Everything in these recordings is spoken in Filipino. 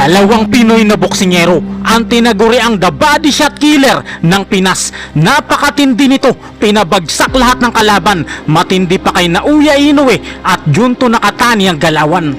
Dalawang Pinoy na boksingero ang tinaguriang the body shot killer ng Pinas. Napakatindi nito, pinabagsak lahat ng kalaban, matindi pa kay Naoya Inoue at Junto Nakatani ang galawan.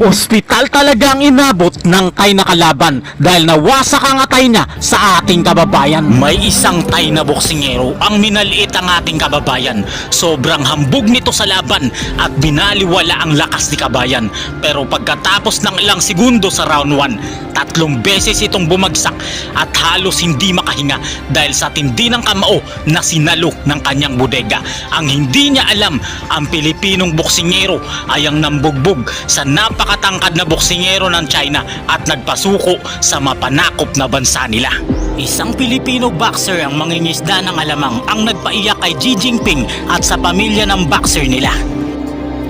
Ospital talaga ang inabot ng Thai na kalaban dahil nawasak ang atay niya sa ating kababayan. May isang Thai na boksingero ang minaliit ang ating kababayan. Sobrang hambog nito sa laban at binaliwala ang lakas ni kabayan. Pero pagkatapos ng ilang segundo sa round 1, 3 beses itong bumagsak at halos hindi makahinga dahil sa tindi ng kamao na sinalo ng kanyang bodega. Ang hindi niya alam, ang Pilipinong boksingero ay ang nambugbog sa napakatangkad na boksingero ng China at nagpasuko sa mapanakop na bansa nila. Isang Pilipino boxer ang mangingisda ng alamang ang nagpaiyak kay Xi Jinping at sa pamilya ng boxer nila.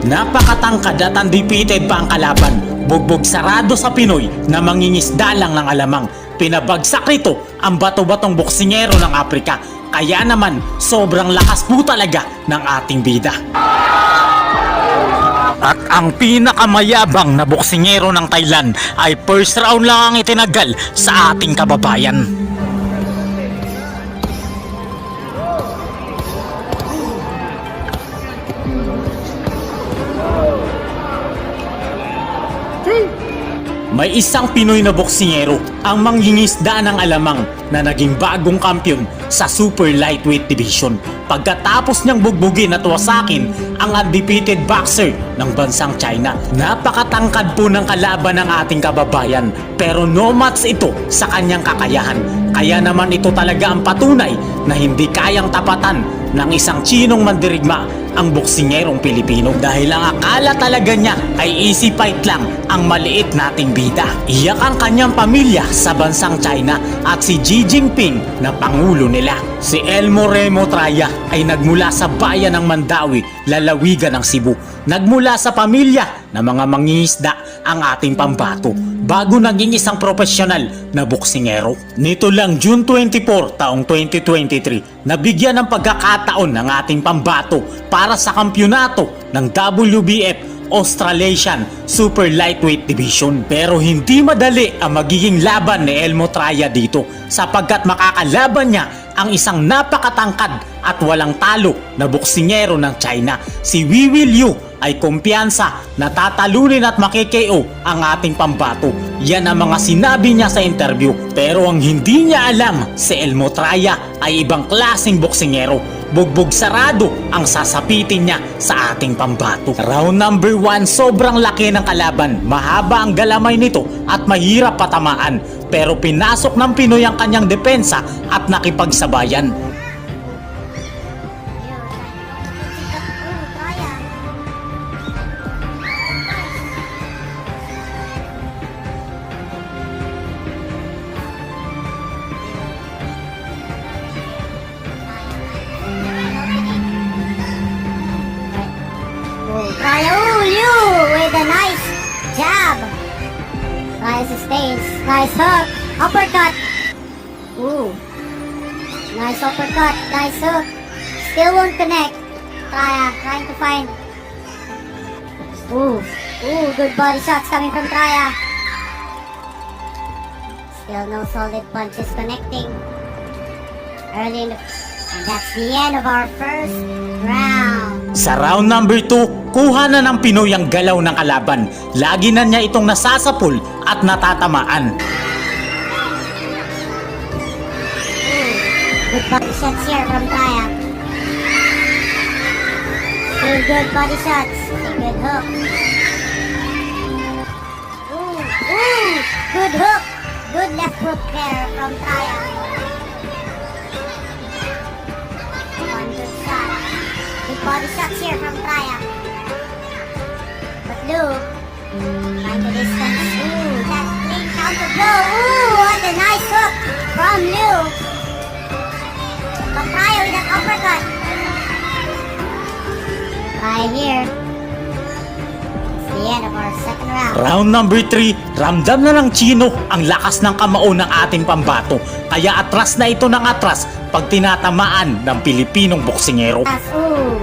Napakatangkad at undefeated pa ang kalaban. Bugbog sarado sa Pinoy na mangingisda lang ng alamang. Pinabagsak nito ang bato-batong boksingero ng Afrika. Kaya naman sobrang lakas po talaga ng ating bida. At ang pinakamayabang na boksingero ng Thailand ay first round lang ang itinagal sa ating kababayan. May isang Pinoy na boksingero ang manghingisda ng alamang na naging bagong kampiyon sa Super Lightweight Division pagkatapos niyang bugbugin at wasakin ang undefeated boxer ng bansang China. Napakatangkad po ng kalaban ng ating kababayan pero no match ito sa kanyang kakayahan. Kaya naman ito talaga ang patunay na hindi kayang tapatan ng isang Chinong mandirigma ang boksingerong Pilipino dahil ang akala talaga niya ay easy fight lang ang maliit nating bida. Iyak ang kanyang pamilya sa bansang China at si Xi Jinping na pangulo nila. Si Elmo Remo Traya ay nagmula sa bayan ng Mandawi, lalawigan ng Cebu. Nagmula sa pamilya na mga mangingisda ang ating pambato bago naging isang profesional na boksingero. Nito lang June 24 taong 2023, nabigyan ng pagkakataon ng ating pambato para sa kampyonato ng WBF Australasian Super Lightweight Division. Pero hindi madali ang magiging laban ni Elmo Traya dito sapagkat makakalaban niya ang isang napakatangkad at walang talo na boksingero ng China. Si Wiwi Liu ay kumpiyansa na tatalunin at makikeo ang ating pambato. Yan ang mga sinabi niya sa interview. Pero ang hindi niya alam, si Elmo Traya ay ibang klaseng boksingero. Bugbog sarado ang sasapitin niya sa ating pambato. Round number 1, sobrang laki ng kalaban. Mahaba ang galamay nito at mahirap patamaan. Pero pinasok ng Pinoy ang kanyang depensa at nakipagsabayan. Liu with a nice jab. Nice stance. Nice hook. Uppercut. Ooh. Nice uppercut. Nice hook. Still won't connect. Trying to find. Ooh. Ooh, good body shots coming from Traya. Still no solid punches connecting. Early in the... And that's the end of our first round. Sa round number 2, kuha na ng Pinoy ang galaw ng kalaban. Lagi na niya itong nasasapul at natatamaan. Good body shots here from Traya. Still good body shots. A good hook. Ooh, good hook. Good left hook there from Traya. from Liu. But Traya with an uppercut. Right here. It's the end of our second round. Round number 3, ramdam na ng Chino ang lakas ng kamao ng ating pambato. Kaya atras na ito ng atras pag tinatamaan ng Pilipinong boksingero. Ooh.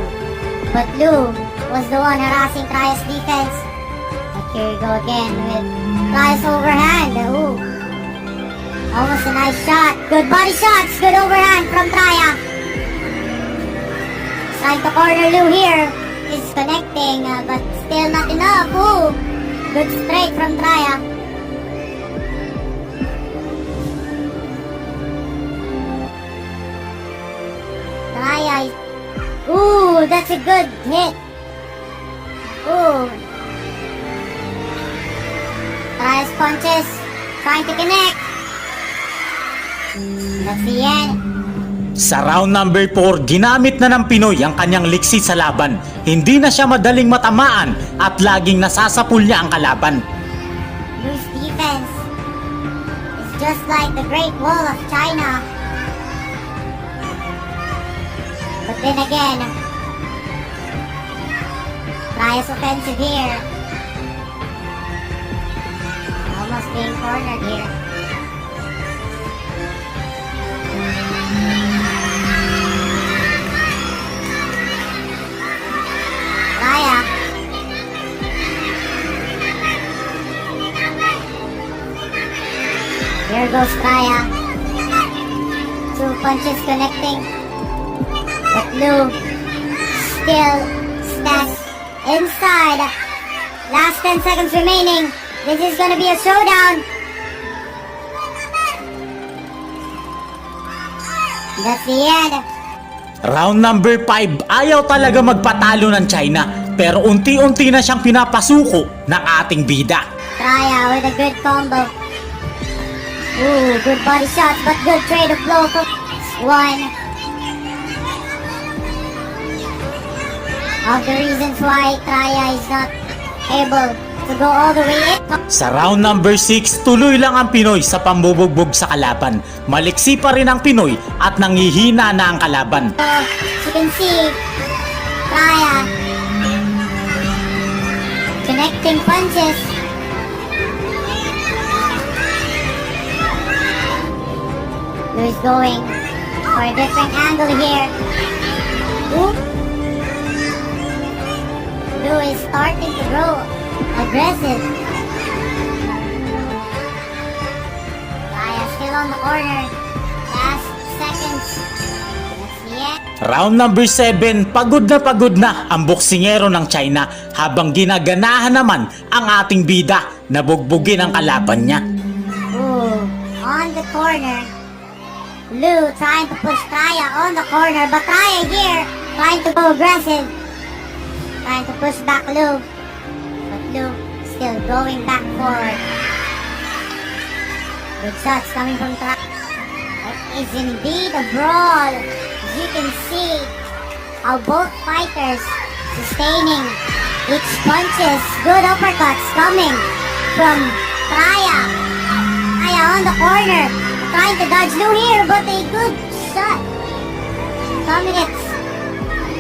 But Liu was the one harassing Traya's defense. But here we go again with Traya's overhand. Ooh. Almost a nice shot. Good body shots. Good overhand from Traya. Trying to corner Liu here. Is connecting, but still not enough. Ooh. Good straight from Traya. Traya is... Ooh, that's a good hit. Ooh. Traya's punches. Trying to connect. That's the end. Sa round number 4, ginamit na ng Pinoy ang kanyang liksi sa laban. Hindi na siya madaling matamaan at laging nasasapul niya ang kalaban. Liu's defense is just like the Great Wall of China. But then again, Traya's offensive here. Almost being cornered here. Traya. Here goes Traya. Two punches connecting. But Liu still stands inside. Last 10 seconds remaining. This is gonna be a showdown. That's the end. Round number 5, ayaw talaga magpatalo ng China pero unti-unti na siyang pinapasuko ng ating bida. Traya with a good combo. Ooh, good body shots, but good trade of blow from one of the reasons why Traya is not able to go all the way in. Sa round number 6, tuloy lang ang Pinoy sa pambubugbog sa kalaban. Maliksi pa rin ang Pinoy at nangihina na ang kalaban. So, you can see Traya connecting punches. Liu is going for a different angle here. Ooh. Liu is starting to grow aggressive. Traya still on the corner. Last seconds. That's the end. Round number 7, pagod na ang boksingero ng China habang ginaganahan naman ang ating bida na bugbugin ang kalaban niya. Ooh, on the corner. Liu trying to push Traya on the corner, but Traya here trying to go aggressive. Trying to push back Liu. But Liu still going back forward. Good shots coming from Traya. It is indeed a brawl. As you can see how both fighters sustaining each punches. Good uppercuts coming from Traya. Traya on the corner. Trying to dodge Liu here, but a good shot. Some hits.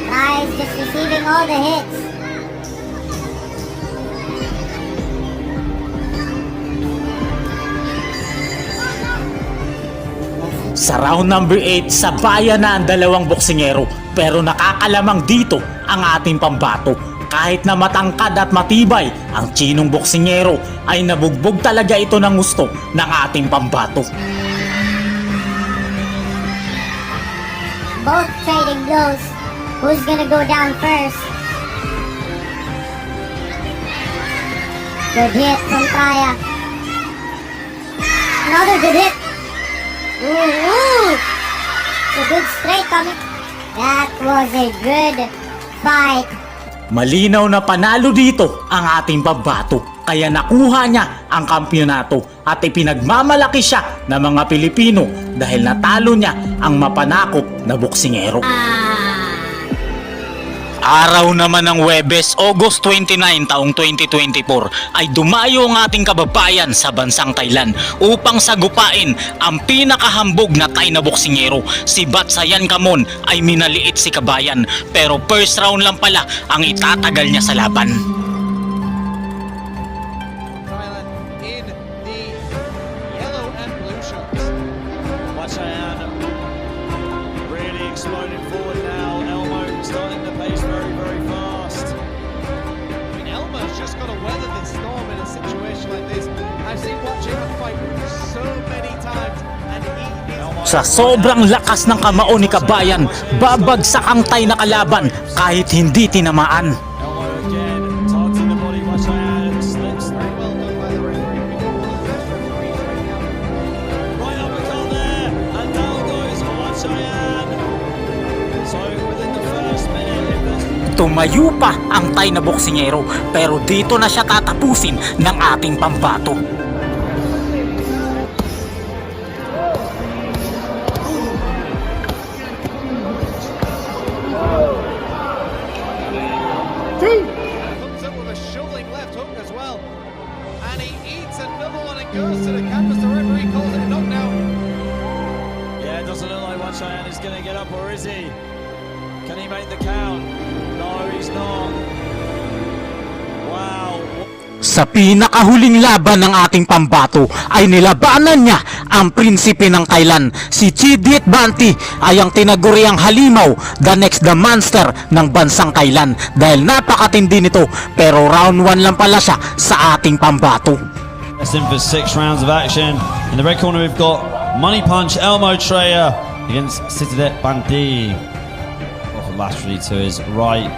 Traya is just receiving all the hits. Sa round number 8, sabayan na ang dalawang boksingero pero nakakalamang dito ang ating pambato. Kahit na matangkad at matibay, ang Chinong boksingero ay nabugbog talaga ito ng gusto ng ating pambato. Both trading blows. Who's gonna go down first? Good hit from Traya. Another good hit. Ooh! A good straight coming. That was a good fight. Malinaw na panalo dito ang ating pambato kaya nakuha niya ang kampyonato at ipinagmamalaki siya ng mga Pilipino dahil natalo niya ang mapanakop na boksingero. Araw naman ng Huwebes, August 29 taong 2024 ay dumayo ang ating kababayan sa bansang Thailand upang sagupain ang pinakahambog na Thai na boksingero. Si Batsayan Kamon ay minaliit si kabayan pero first round lang pala ang itatagal niya sa laban. Thailand in the yellow and blue shirts. Batsayan really exploding forward now. Elmo starting the pace very, very fast. I mean, Elmo's just got to weather this storm in a situation like this. I've seen Batsayan fight so many times, and he is... Sa sobrang lakas ng kamao ni kabayan, babagsak ang Thai na kalaban kahit hindi tinamaan. Elmo again, targeting the body. Batsayan slips. Very well done by the referee. We got one of the best referees right now. Right uppercut there, and down goes Batsayan. So within the first minute, it was Tumayo pa ang Thai na boksingero pero dito na siya tatapusin ng ating pambato. Comes up with a shoveling left hook as well. And he eats another one and goes to the canvas. The referee calls it a knockdown. yeah, it doesn't look like Batsayan is going to get up, or is he? Can he make the count? No, he's not. Wow. Sa pinakahuling laban ng ating pambato ay nilabanan niya ang prinsipe ng Thailand. Si Chidit Banti ay ang tinaguriang halimaw, the next the monster ng bansang Thailand dahil napakatindi nito pero round 1 lang pala siya sa ating pambato. That's in for 6 rounds of action. In the red corner, we've got Money Punch Elmo Treya against Citidet Banti. Offered laterally to his right.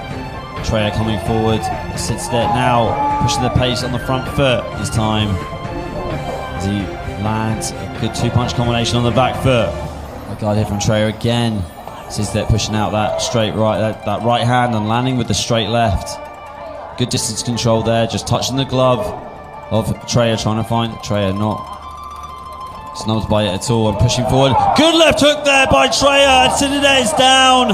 Treya coming forward. Citidet now pushing the pace on the front foot this time. As he lands a good 2-punch combination on the back foot. A guard here from Treya again. Citidet pushing out that straight right, that right hand and landing with the straight left. Good distance control there, just touching the glove of Treya, trying to find Treya, not snubbed by it at all and pushing forward. Good left hook there by Treya, and Citidet is down.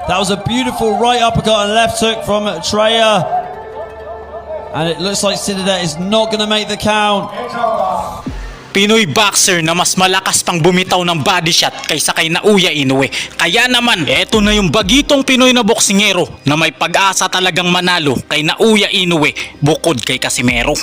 That was a beautiful right uppercut and left hook from Treya, and it looks like Citidet is not going to make the count. Pinoy boxer na mas malakas pang bumitaw ng body shot kaysa kay Naoya Inoue. Kaya naman, eto na yung bagitong Pinoy na boksingero na may pag-asa talagang manalo kay Naoya Inoue bukod kay Casimero.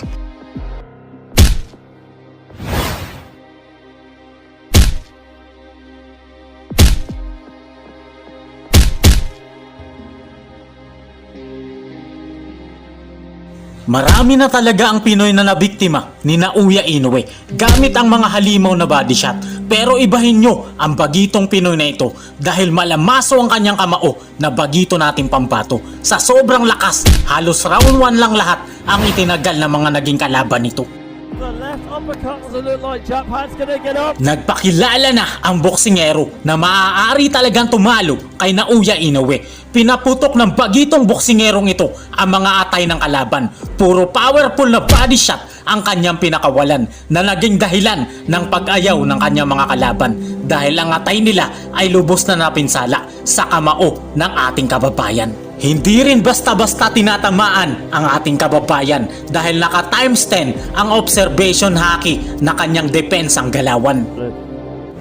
Marami na talaga ang Pinoy na nabiktima ni Naoya Inoue gamit ang mga halimaw na body shot. Pero ibahin nyo ang bagitong Pinoy na ito dahil malamaso ang kanyang kamao na bagito nating pambato. Sa sobrang lakas, halos round 1 lang lahat ang itinagal ng mga naging kalaban nito. The left uppercut doesn't look like Japan's going to get up. Nagpakilala na ang boksingero na maaari talagang tumalo kay Naoya Inoue. Pinaputok ng bagitong boksingerong ito ang mga atay ng kalaban. Puro powerful na body shot ang kanyang pinakawalan na naging dahilan ng pag-ayaw ng kanyang mga kalaban dahil ang atay nila ay lubos na napinsala sa kamao ng ating kababayan. Hindi rin basta-basta tinatamaan ang ating kababayan dahil naka times 10 ang observation haki na kanyang depensang galawan.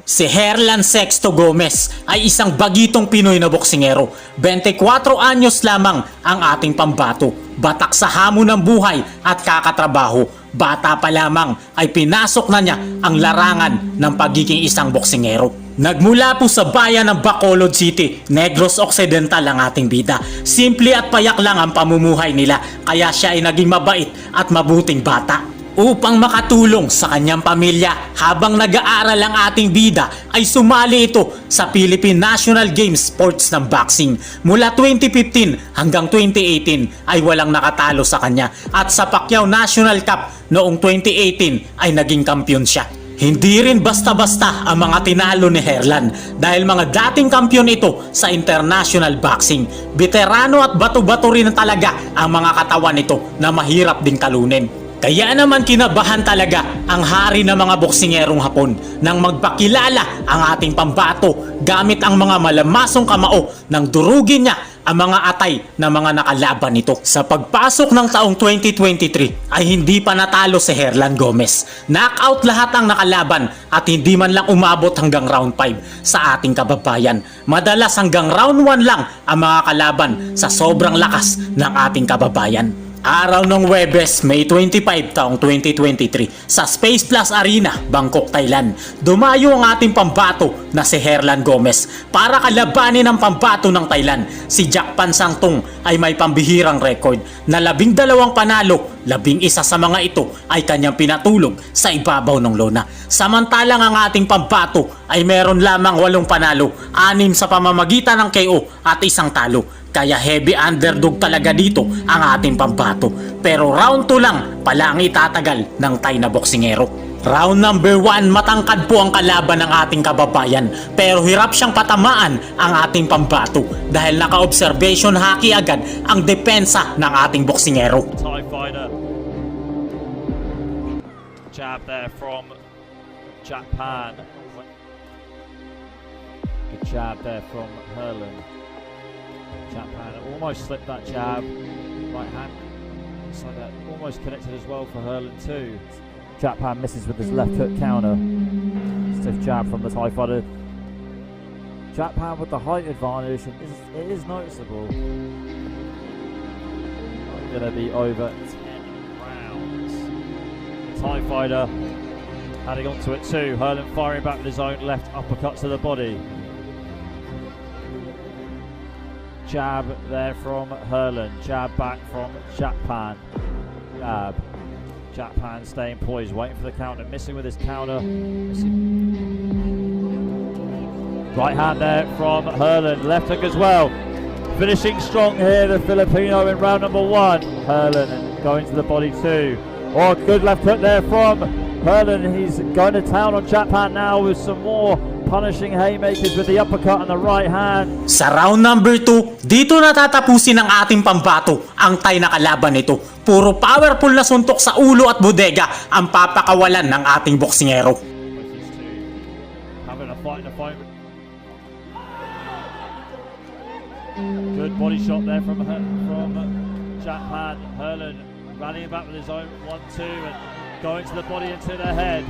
Si Herlan Sexto Gomez ay isang bagitong Pinoy na boksingero. 24 anyos lamang ang ating pambato. Batak sa hamon ng buhay at kakatrabaho. Bata pa lamang ay pinasok na niya ang larangan ng pagiging isang boksingero. Nagmula po sa bayan ng Bacolod City, Negros Occidental ang ating bida. Simple at payak lang ang pamumuhay nila kaya siya ay naging mabait at mabuting bata. Upang makatulong sa kanyang pamilya habang nag-aaral ang ating bida ay sumali ito sa Philippine National Games Sports ng boxing. Mula 2015 hanggang 2018 ay walang nakatalo sa kanya at sa Pacquiao National Cup noong 2018 ay naging kampiyon siya. Hindi rin basta-basta ang mga tinalo ni Herlan dahil mga dating kampiyon ito sa international boxing. Veterano at bato-bato rin talaga ang mga katawan nito na mahirap din talunin. Kaya naman kinabahan talaga ang hari ng mga boksingerong Hapon nang magpakilala ang ating pambato gamit ang mga malamasong kamao nang durugin niya ang mga atay na mga nakalaban nito. Sa pagpasok ng taong 2023 ay hindi pa natalo si Herlan Gomez. Knockout lahat ang nakalaban at hindi man lang umabot hanggang round 5 sa ating kababayan. Madalas hanggang round 1 lang ang mga kalaban sa sobrang lakas ng ating kababayan. Araw ng Huwebes, May 25 taong 2023 sa Space Plus Arena, Bangkok, Thailand. Dumayo ang ating pambato na si Herlan Gomez para kalabanin ang pambato ng Thailand. Si Jack Pansangtong ay may pambihirang record na 12 panalo, 11 sa mga ito ay kanyang pinatulog sa ibabaw ng lona. Samantalang ang ating pambato ay meron lamang 8 panalo, 6 sa pamamagitan ng KO at 1 talo. Kaya heavy underdog talaga dito ang ating pambato. Pero round 2 lang pala ang itatagal ng Thai na boksingero. Round number 1, matangkad po ang kalaban ng ating kababayan. Pero hirap siyang patamaan ang ating pambato dahil naka-observation haki agad ang depensa ng ating boksingero. Thai fighter. Jab there from Japan. Good jab there from Herlan. Japan almost slipped that jab. Right hand. So that almost connected as well for Herlan too. Japan misses with his left hook counter. Stiff jab from the Thai fighter. Japan with the height advantage. And it is noticeable. Going to be over 10 rounds. The Thai fighter adding on to it too. Herlan firing back with his own left uppercut to the body. Jab there from Herlan. Jab back from Japan. Jab. Japan staying poised, waiting for the counter. Missing with his counter. Right hand there from Herlan. Left hook as well. Finishing strong here, the Filipino in round number 1. Herlan going to the body too. Oh, good left hook there from Herlan. He's going to town on Japan now with some more punishing haymakers with the uppercut on the right hand. Sa round number 2, dito natatapusin ng ating pambato ang Thai na kalaban nito. Puro powerful na suntok sa ulo at bodega ang papakawalan ng ating boksingero. Having a fight in the fight. Good body shot there from Japan. Herlan rallying back with his own 1-2 and going to the body and to the head.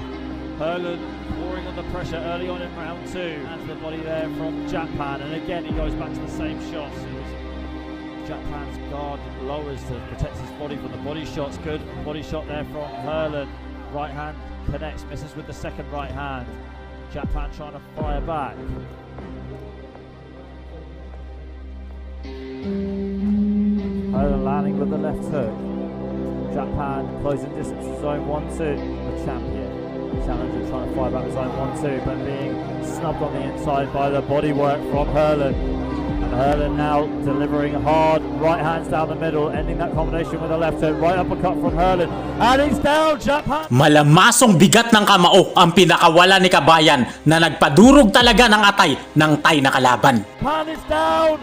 Herlan pouring on the pressure early on in round 2. And the body there from Japan, and again he goes back to the same shots. Japan's guard lowers to protect his body from the body shots. Good body shot there from Herlan. Right hand connects, misses with the second right hand. Japan trying to fire back. Herlan landing with the left hook. Japan closing distance to zone 1-2. The champion. Challenger trying to fire back with zone 1-2, but being snubbed on the inside by the bodywork from Herlan. And Herlan now delivering hard right hands down the middle, ending that combination with a left hook. Right uppercut from Herlan. And he's down, Japan! Malamasong bigat ng kamao ang pinakawala ni Kabayan na nagpadurog talaga ng atay ng Thai na kalaban. Japan is down!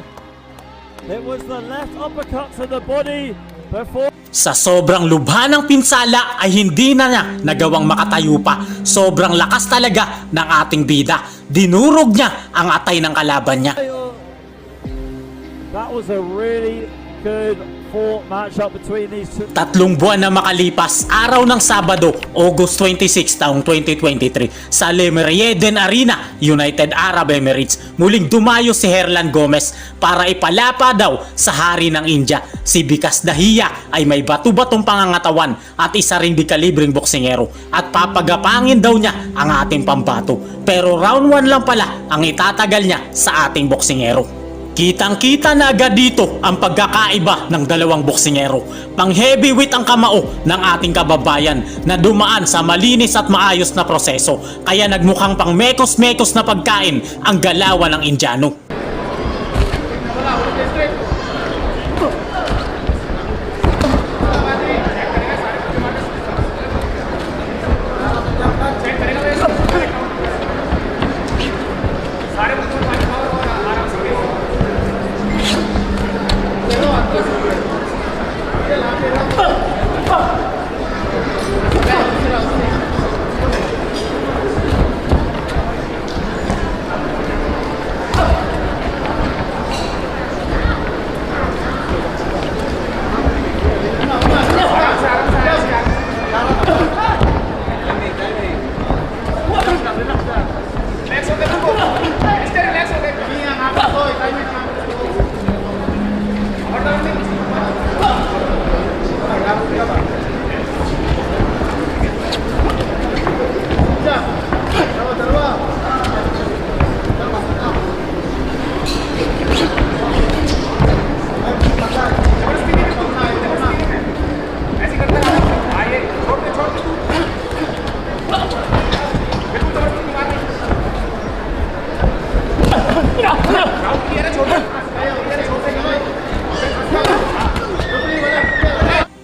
It was the left uppercut to the body before. Sa sobrang lubha ng pinsala ay hindi na niya nagawang makatayo pa. Sobrang lakas talaga ng ating bida. Dinurog niya ang atay ng kalaban niya. That was a really good fought matchup between these two. 3 buwan na makalipas, araw ng Sabado, August 26 taong 2023 sa Le Meridian Arena, United Arab Emirates, muling dumayo si Herlan Gomez para ipalapa daw sa hari ng India. Si Vikas Dahiya ay may batu-batong pangangatawan at isa ring di kalibreng boksingero at papagapangin daw niya ang ating pambato. Pero round 1 lang pala ang itatagal niya sa ating boksingero. Kitang-kita na agad dito ang pagkakaiba ng dalawang boksingero. Pang heavyweight ang kamao ng ating kababayan na dumaan sa malinis at maayos na proseso. Kaya nagmukhang pang mekos-mekos na pagkain ang galawan ng Indiano.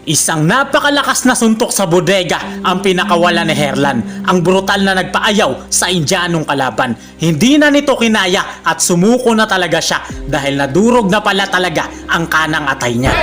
Isang napakalakas na suntok sa bodega ang pinakawala ni Herlan. Ang brutal na nagpaayaw sa Indianong kalaban. Hindi na nito kinaya at sumuko na talaga siya dahil nadurog na pala talaga ang kanang atay niya.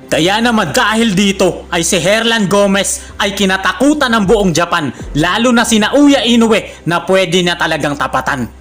Kaya naman dahil dito ay si Herlan Gomez ay kinatakutan ng buong Japan, lalo na sina Uya Inoue na pwede na talagang tapatan.